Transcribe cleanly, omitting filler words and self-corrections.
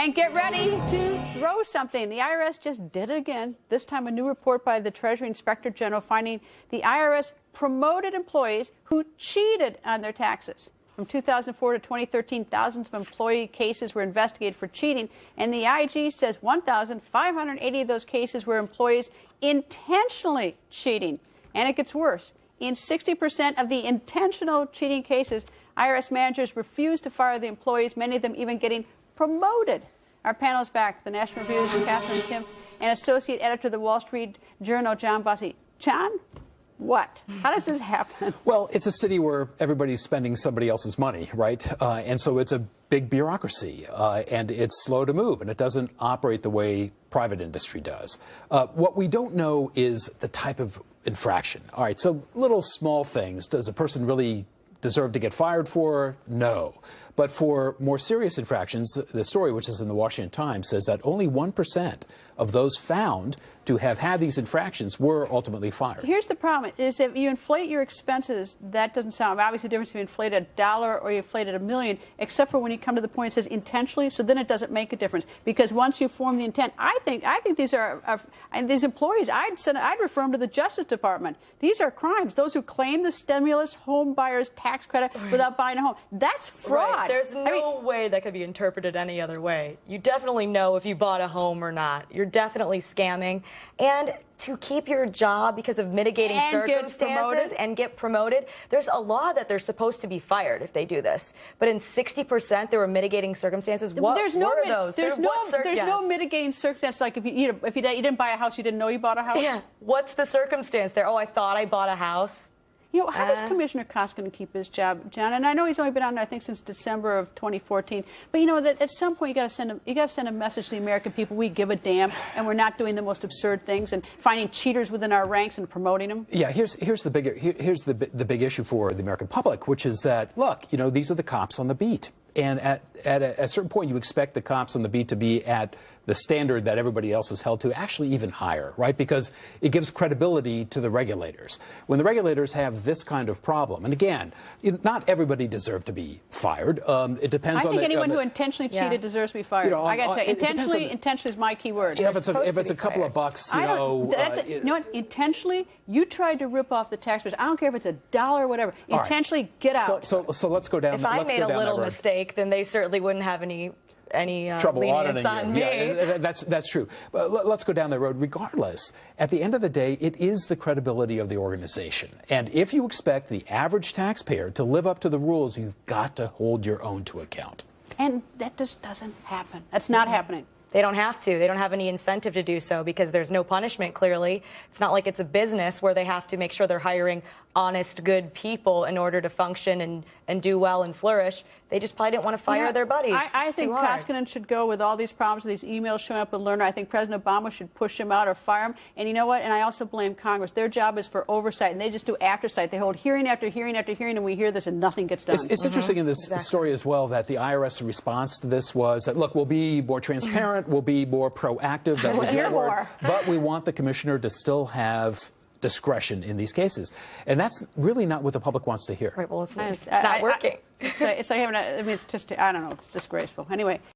And get ready to throw something. The IRS just did it again. This time a new report by the Treasury Inspector General finding the IRS promoted employees who cheated on their taxes. From 2004 to 2013, thousands of employee cases were investigated for cheating, and the IG says 1,580 of those cases were employees intentionally cheating. And it gets worse. In 60% of the intentional cheating cases, IRS managers refused to fire the employees, many of them even getting promoted. Our panel is back. The National Review's Katherine Timpf and Associate Editor of the Wall Street Journal, John Bossy. John, what? How does this happen? Well, it's a city where everybody's spending somebody else's money, right? And so it's a big bureaucracy, and it's slow to move, and it doesn't operate the way private industry does. What we don't know is the type of infraction. All right, so little small things. Does a person really deserve to get fired for? No. But for more serious infractions, the story, which is in the Washington Times, says that only 1% of those found to have had these infractions were ultimately fired. Here's the problem, is if you inflate your expenses, that doesn't sound obviously the difference between inflated $1 or you inflated $1 million, except for when you come to the point it says intentionally, so then it doesn't make a difference. Because once you form the intent, I think these are and these employees, I'd refer them to the Justice Department. These are crimes. Those who claim the stimulus home buyer's tax credit without buying a home. That's fraud. Right. There's no way that could be interpreted any other way. You definitely know if you bought a home or not. You're definitely scamming. And to keep your job because of mitigating circumstances and get promoted, there's a law that they're supposed to be fired if they do this. But in 60% there were mitigating circumstances. What were those? There's no mitigating circumstance. Like if you didn't buy a house, you didn't know you bought a house. Yeah. What's the circumstance there? Oh, I thought I bought a house. You know, how does Commissioner Koskinen keep his job, John? And I know he's only been on there, I think, since December of 2014. But you know that at some point you got to send a message to the American people: we give a damn, and we're not doing the most absurd things and finding cheaters within our ranks and promoting them. Yeah, here's the big issue for the American public, which is that look, you know, these are the cops on the beat. And at a certain point, you expect the cops on the beat to be at the standard that everybody else is held to, actually even higher, right? Because it gives credibility to the regulators. When the regulators have this kind of problem, and again, not everybody deserves to be fired. It depends on I think anyone who intentionally cheated deserves to be fired. You know, I got to tell you, intentionally is my key word. You know, if it's a couple of bucks, you know what? Intentionally, you tried to rip off the taxpayers. I don't care if it's $1 or whatever. Intentionally, get out. So let's go down. If I made a little mistake, then they certainly wouldn't have any trouble auditing on you. me. Yeah, that's true. But let's go down that road. Regardless, at the end of the day, it is the credibility of the organization. And if you expect the average taxpayer to live up to the rules, you've got to hold your own to account. And that just doesn't happen. That's not happening. They don't have to. They don't have any incentive to do so because there's no punishment, clearly. It's not like it's a business where they have to make sure they're hiring honest, good people in order to function and do well and flourish. They just probably didn't want to fire their buddies. I think Koskinen should go with all these problems, these emails showing up with Lerner. I think President Obama should push him out or fire him. And you know what? And I also blame Congress. Their job is for oversight, and they just do aftersight. They hold hearing after hearing after hearing, and we hear this and nothing gets done. It's interesting in this story as well that the IRS response to this was that, look, we'll be more transparent, we'll be more proactive. That was their word. But we want the commissioner to still have discretion in these cases. And that's really not what the public wants to hear. Right, well, it's not working. It's like having I mean, it's just, I don't know, it's disgraceful. Anyway.